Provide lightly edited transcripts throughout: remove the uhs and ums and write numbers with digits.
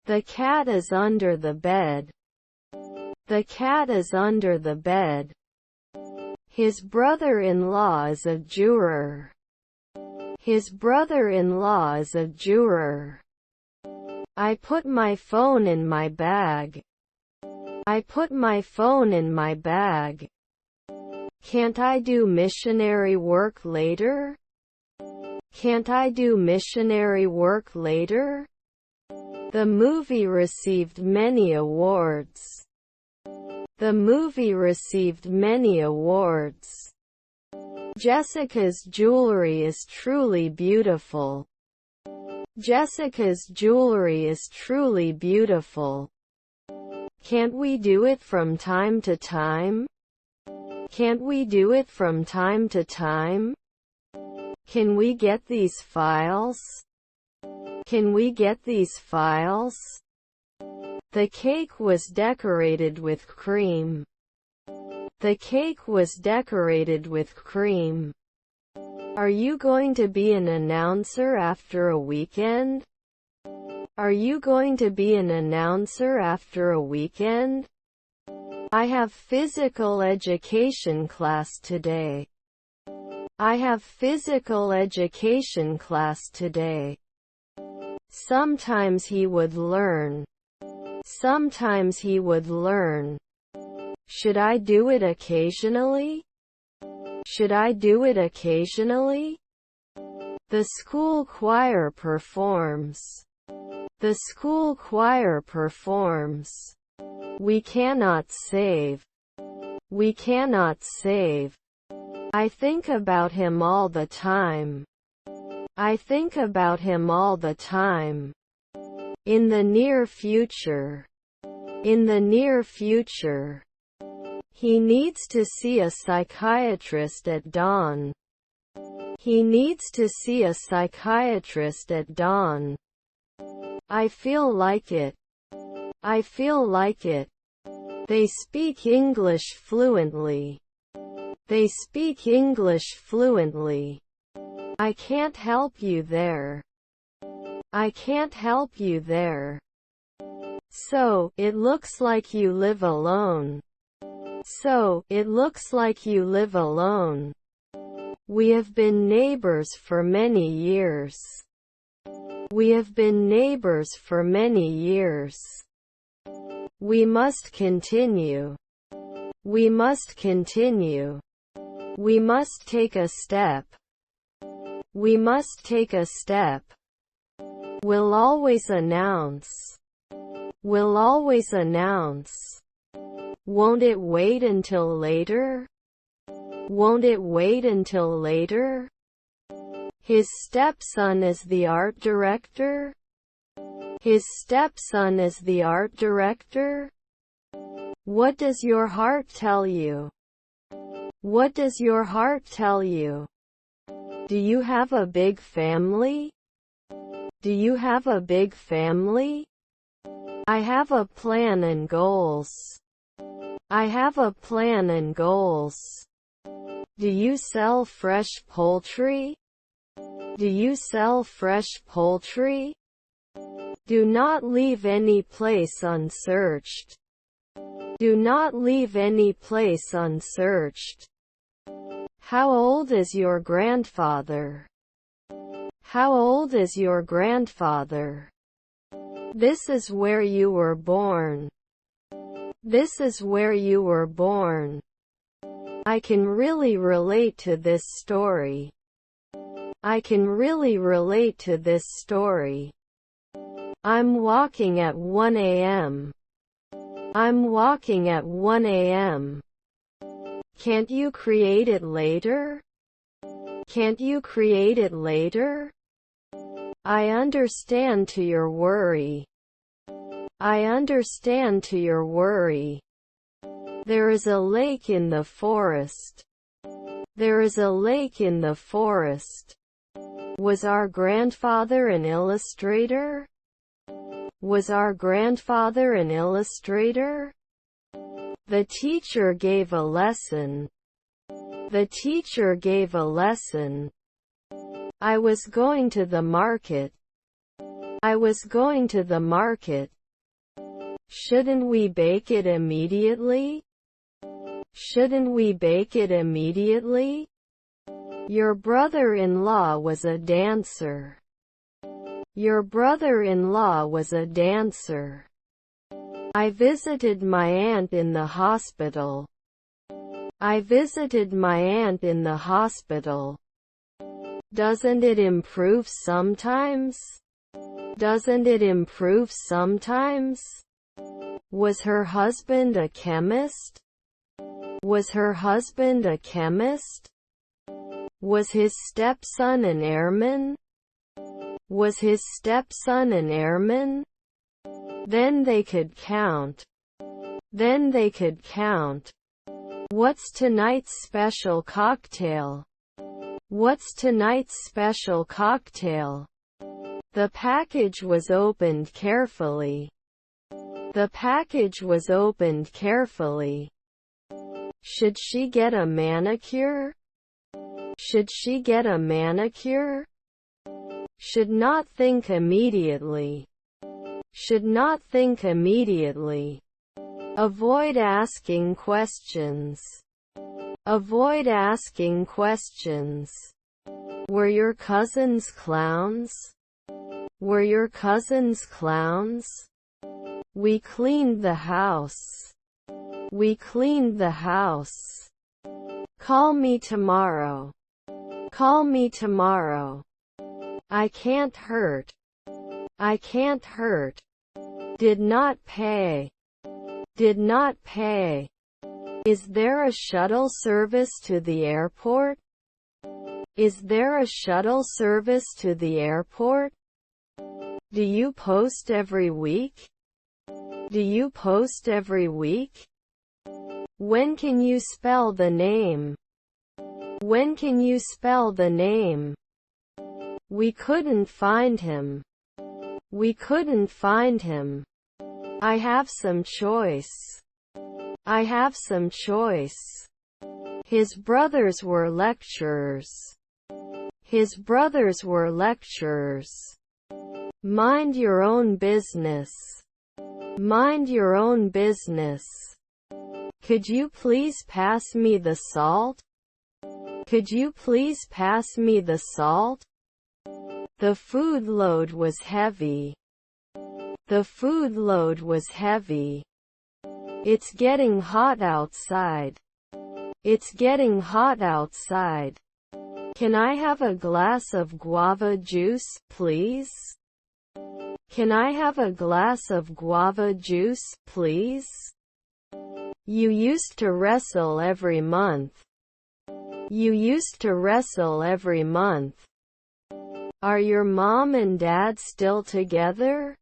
The cat is under the bed. The cat is under the bed. His brother-in-law is a juror. His brother-in-law is a juror. I put my phone in my bag. I put my phone in my bag. Can't I do missionary work later? Can't I do missionary work later? The movie received many awards. The movie received many awards. Jessica's jewelry is truly beautiful. Jessica's jewelry is truly beautiful. Can't we do it from time to time? Can't we do it from time to time? Can we get these files? Can we get these files? The cake was decorated with cream. The cake was decorated with cream. Are you going to be an announcer after a weekend? Are you going to be an announcer after a weekend? I have physical education class today. I have physical education class today. Sometimes he would learn. Sometimes he would learn. Should I do it occasionally? Should I do it occasionally? The school choir performs. The school choir performs. We cannot save. We cannot save. I think about him all the time. I think about him all the time. In the near future. In the near future. He needs to see a psychiatrist at dawn. He needs to see a psychiatrist at dawn. I feel like it. I feel like it. They speak English fluently. They speak English fluently. I can't help you there. I can't help you there. So, it looks like you live alone. So, it looks like you live alone. We have been neighbors for many years. We have been neighbors for many years. We must continue. We must continue. We must take a step. We must take a step. We'll always announce. We'll always announce. Won't it wait until later? Won't it wait until later? His stepson is the art director? His stepson is the art director? What does your heart tell you? What does your heart tell you? Do you have a big family? Do you have a big family? I have a plan and goals. I have a plan and goals. Do you sell fresh poultry? Do you sell fresh poultry? Do not leave any place unsearched. Do not leave any place unsearched. How old is your grandfather? How old is your grandfather? This is where you were born. This is where you were born. I can really relate to this story. I can really relate to this story. I'm walking at 1 a.m. I'm walking at 1 a.m. Can't you create it later? Can't you create it later? I understand to your worry. I understand to your worry. There is a lake in the forest. There is a lake in the forest. Was our grandfather an illustrator? Was our grandfather an illustrator? The teacher gave a lesson. The teacher gave a lesson. I was going to the market. I was going to the market. Shouldn't we bake it immediately? Shouldn't we bake it immediately? Your brother-in-law was a dancer. Your brother-in-law was a dancer. I visited my aunt in the hospital. I visited my aunt in the hospital. Doesn't it improve sometimes? Doesn't it improve sometimes? Was her husband a chemist? Was her husband a chemist? Was his stepson an airman? Was his stepson an airman? Then they could count. Then they could count. What's tonight's special cocktail? What's tonight's special cocktail? The package was opened carefully. The package was opened carefully. Should she get a manicure? Should she get a manicure? Should not think immediately. Should not think immediately. Avoid asking questions. Avoid asking questions. Were your cousins clowns? Were your cousins clowns? We cleaned the house. We cleaned the house. Call me tomorrow. Call me tomorrow. I can't hurt. I can't hurt. Did not pay. Did not pay. Is there a shuttle service to the airport? Is there a shuttle service to the airport? Do you post every week? Do you post every week? When can you spell the name? When can you spell the name? We couldn't find him. We couldn't find him. I have some choice. I have some choice. His brothers were lecturers. His brothers were lecturers. Mind your own business. Mind your own business. Could you please pass me the salt? Could you please pass me the salt? The food load was heavy. The food load was heavy. It's getting hot outside. It's getting hot outside. Can I have a glass of guava juice, please? Can I have a glass of guava juice, please? You used to wrestle every month. You used to wrestle every month. Are your mom and dad still together?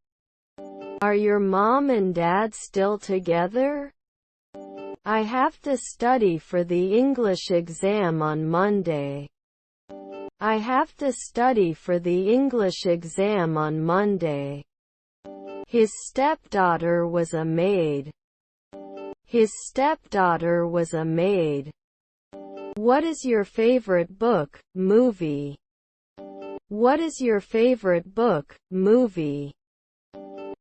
Are your mom and dad still together? I have to study for the English exam on Monday. I have to study for the English exam on Monday. His stepdaughter was a maid. His stepdaughter was a maid. What is your favorite book, movie? What is your favorite book, movie?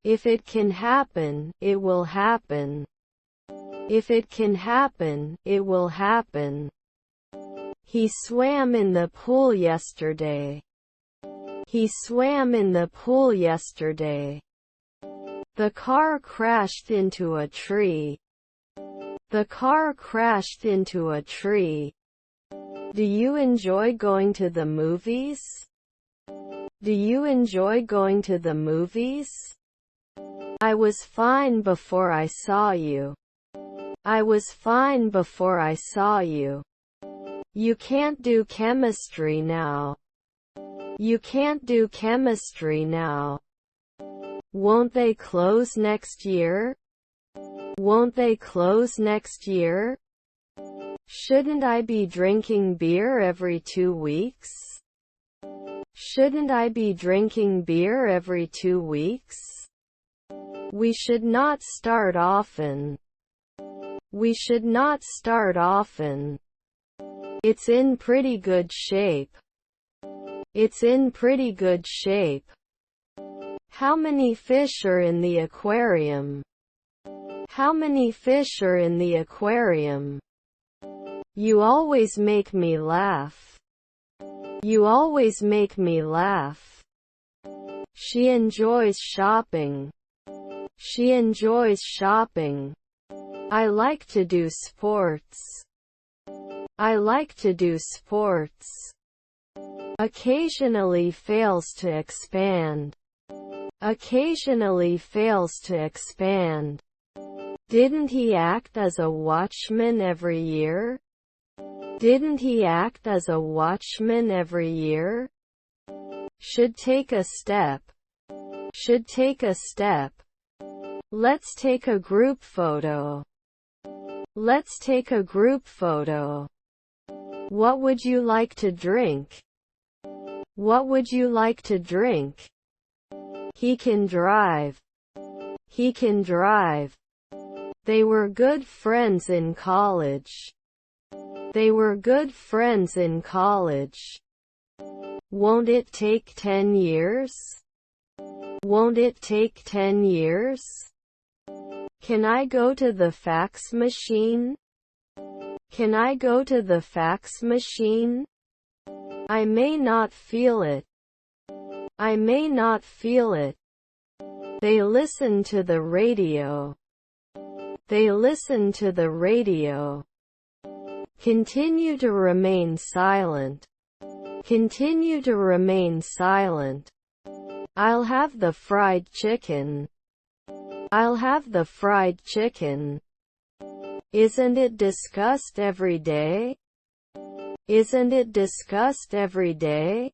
If it can happen, it will happen. If it can happen, it will happen. He swam in the pool yesterday. He swam in the pool yesterday. The car crashed into a tree. The car crashed into a tree. Do you enjoy going to the movies? Do you enjoy going to the movies? I was fine before I saw you. I was fine before I saw you. You can't do chemistry now. You can't do chemistry now. Won't they close next year? Won't they close next year? Shouldn't I be drinking beer every 2 weeks? Shouldn't I be drinking beer every 2 weeks? We should not start often. We should not start often. It's in pretty good shape. It's in pretty good shape. How many fish are in the aquarium? How many fish are in the aquarium? You always make me laugh. You always make me laugh. She enjoys shopping. She enjoys shopping. I like to do sports. I like to do sports. Occasionally fails to expand. Occasionally fails to expand. Didn't he act as a watchman every year? Didn't he act as a watchman every year? Should take a step. Should take a step. Let's take a group photo. Let's take a group photo. What would you like to drink? What would you like to drink? He can drive. He can drive. They were good friends in college. They were good friends in college. Won't it take 10 years? Won't it take 10 years? Can I go to the fax machine? Can I go to the fax machine? I may not feel it. I may not feel it. They listen to the radio. They listen to the radio. Continue to remain silent. Continue to remain silent. I'll have the fried chicken. I'll have the fried chicken. Isn't it discussed every day? Isn't it discussed every day?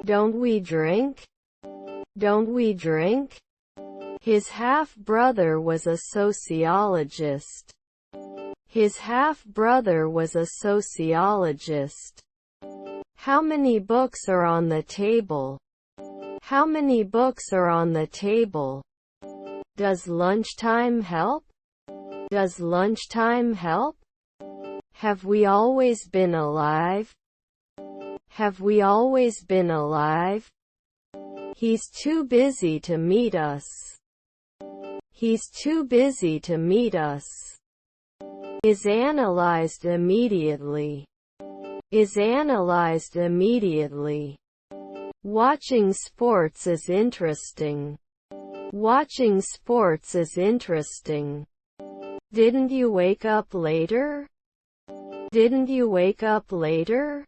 Don't we drink? Don't we drink? His half-brother was a sociologist. His half-brother was a sociologist. How many books are on the table? How many books are on the table? Does lunchtime help? Does lunchtime help? Have we always been alive? Have we always been alive? He's too busy to meet us. He's too busy to meet us. Is analyzed immediately. Is analyzed immediately. Watching sports is interesting. Watching sports is interesting. Didn't you wake up later? Didn't you wake up later?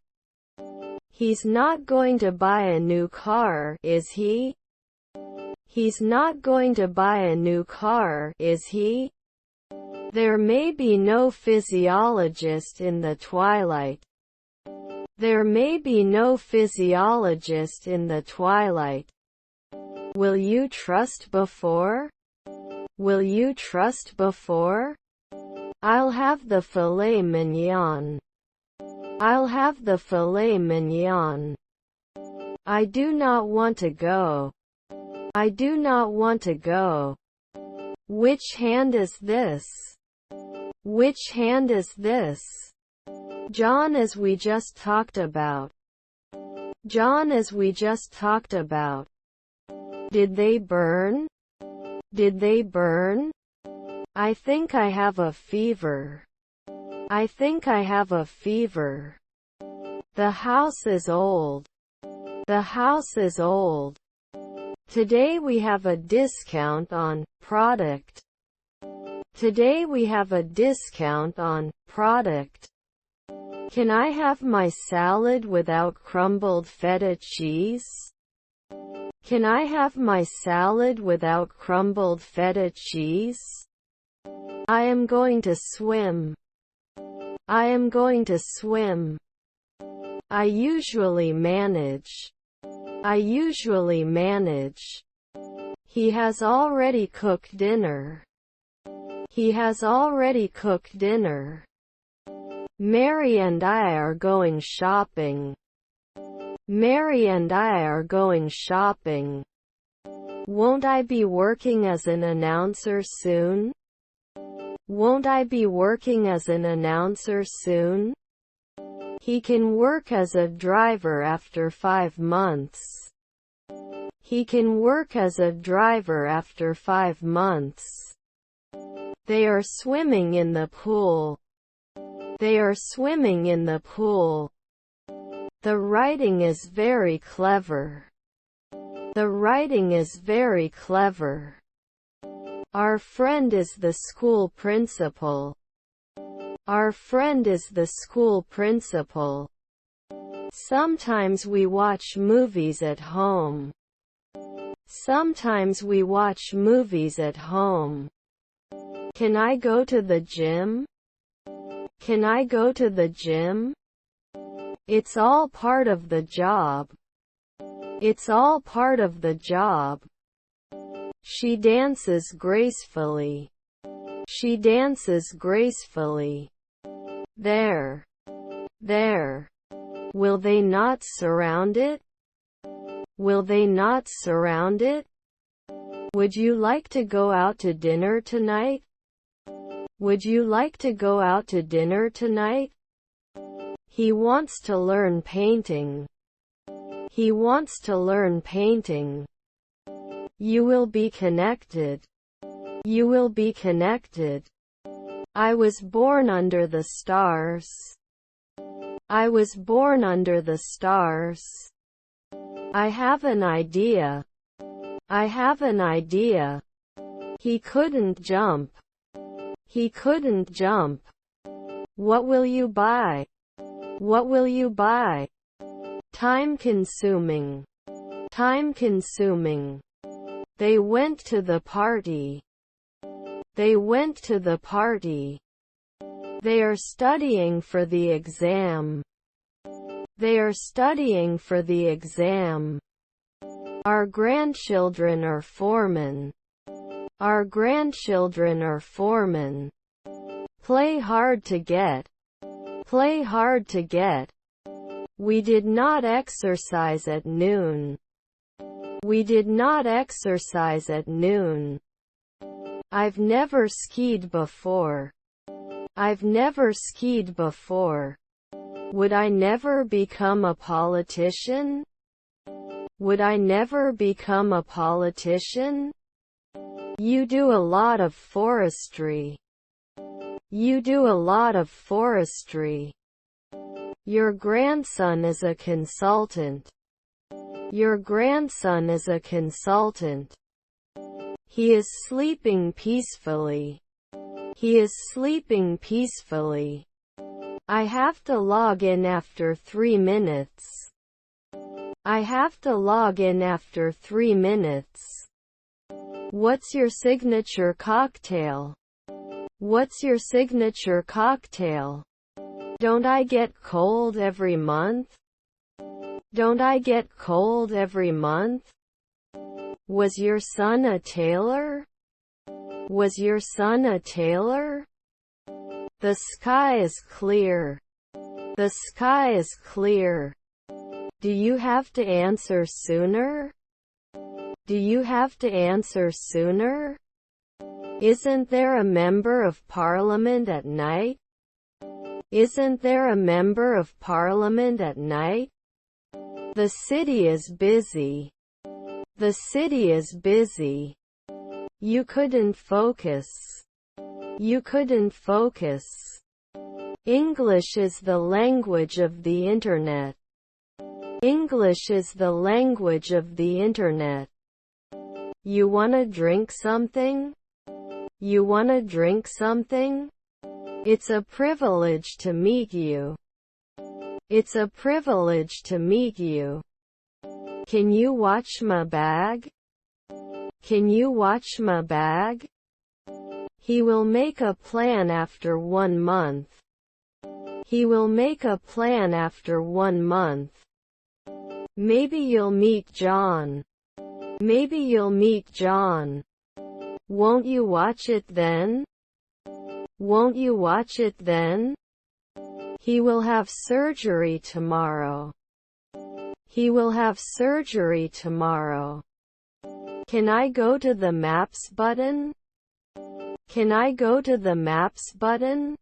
He's not going to buy a new car, is he? He's not going to buy a new car, is he? There may be no physiologist in the twilight. There may be no physiologist in the twilight. Will you trust before? Will you trust before? I'll have the filet mignon. I'll have the filet mignon. I do not want to go. I do not want to go. Which hand is this? Which hand is this? John, as we just talked about. John, as we just talked about. Did they burn? Did they burn? I think I have a fever. I think I have a fever. The house is old. The house is old. Today we have a discount on product. Today we have a discount on product. Can I have my salad without crumbled feta cheese? Can I have my salad without crumbled feta cheese? I am going to swim. I am going to swim. I usually manage. I usually manage. He has already cooked dinner. He has already cooked dinner. Mary and I are going shopping. Mary and I are going shopping. Won't I be working as an announcer soon? Won't I be working as an announcer soon? He can work as a driver after 5 months. He can work as a driver after 5 months. They are swimming in the pool. They are swimming in the pool. The writing is very clever. The writing is very clever. Our friend is the school principal. Our friend is the school principal. Sometimes we watch movies at home. Sometimes we watch movies at home. Can I go to the gym? Can I go to the gym? It's all part of the job. It's all part of the job. She dances gracefully. She dances gracefully. There. There. Will they not surround it? Will they not surround it? Would you like to go out to dinner tonight? Would you like to go out to dinner tonight? He wants to learn painting. He wants to learn painting. You will be connected. You will be connected. I was born under the stars. I was born under the stars. I have an idea. I have an idea. He couldn't jump. He couldn't jump. What will you buy? What will you buy? Time consuming. Time consuming. They went to the party. They went to the party. They are studying for the exam. They are studying for the exam. Our grandchildren are foremen. Our grandchildren are foremen. Play hard to get. Play hard to get. We did not exercise at noon. We did not exercise at noon. I've never skied before. I've never skied before. Would I never become a politician? Would I never become a politician? You do a lot of forestry. You do a lot of forestry. Your grandson is a consultant. Your grandson is a consultant. He is sleeping peacefully. He is sleeping peacefully. I have to log in after 3 minutes. I have to log in after 3 minutes. What's your signature cocktail? What's your signature cocktail? Don't I get cold every month? Don't I get cold every month? Was your son a tailor? Was your son a tailor? The sky is clear. The sky is clear. Do you have to answer sooner? Do you have to answer sooner? Isn't there a member of parliament at night? Isn't there a member of parliament at night? The city is busy. The city is busy. You couldn't focus. You couldn't focus. English is the language of the internet. English is the language of the internet. You wanna drink something? You wanna drink something? It's a privilege to meet you. It's a privilege to meet you. Can you watch my bag? Can you watch my bag? He will make a plan after 1 month. He will make a plan after 1 month. Maybe you'll meet John. Maybe you'll meet John. Won't you watch it then? Won't you watch it then? He will have surgery tomorrow. He will have surgery tomorrow. Can I go to the maps button? Can I go to the maps button?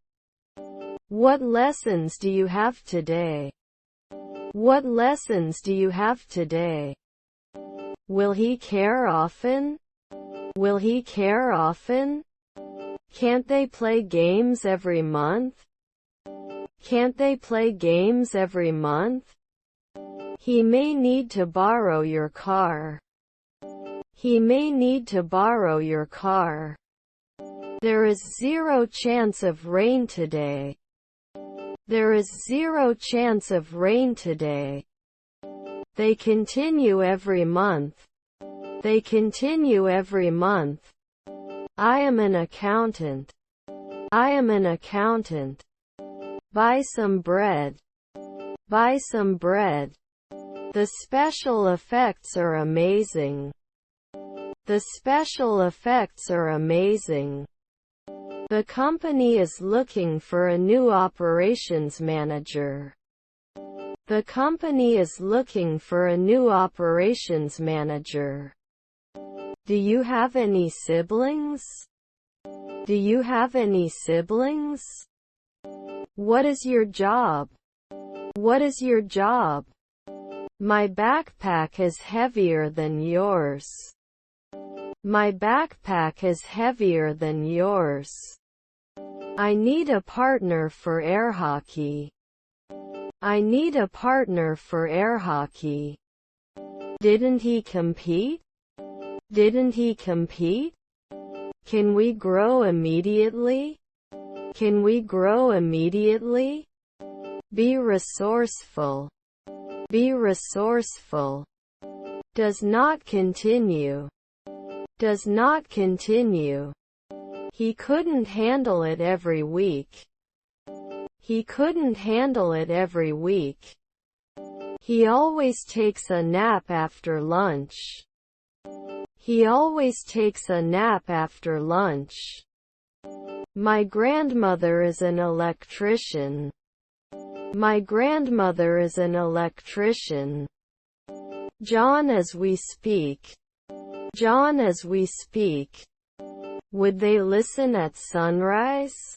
What lessons do you have today? What lessons do you have today? Will he care often? Will he care often? Can't they play games every month? Can't they play games every month? He may need to borrow your car. He may need to borrow your car. There is zero chance of rain today. There is zero chance of rain today. They continue every month. They continue every month. I am an accountant. I am an accountant. Buy some bread. Buy some bread. The special effects are amazing. The special effects are amazing. The company is looking for a new operations manager. The company is looking for a new operations manager. Do you have any siblings? Do you have any siblings? What is your job? What is your job? My backpack is heavier than yours. My backpack is heavier than yours. I need a partner for air hockey. I need a partner for air hockey. Didn't he compete? Didn't he compete? Can we grow immediately? Can we grow immediately? Be resourceful. Be resourceful. Does not continue. Does not continue. He couldn't handle it every week. He couldn't handle it every week. He always takes a nap after lunch. He always takes a nap after lunch. My grandmother is an electrician. My grandmother is an electrician. John as we speak. John as we speak. Would they listen at sunrise?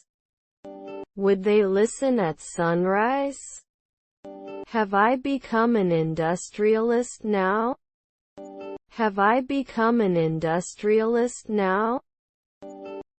Would they listen at sunrise? Have I become an industrialist now? Have I become an industrialist now?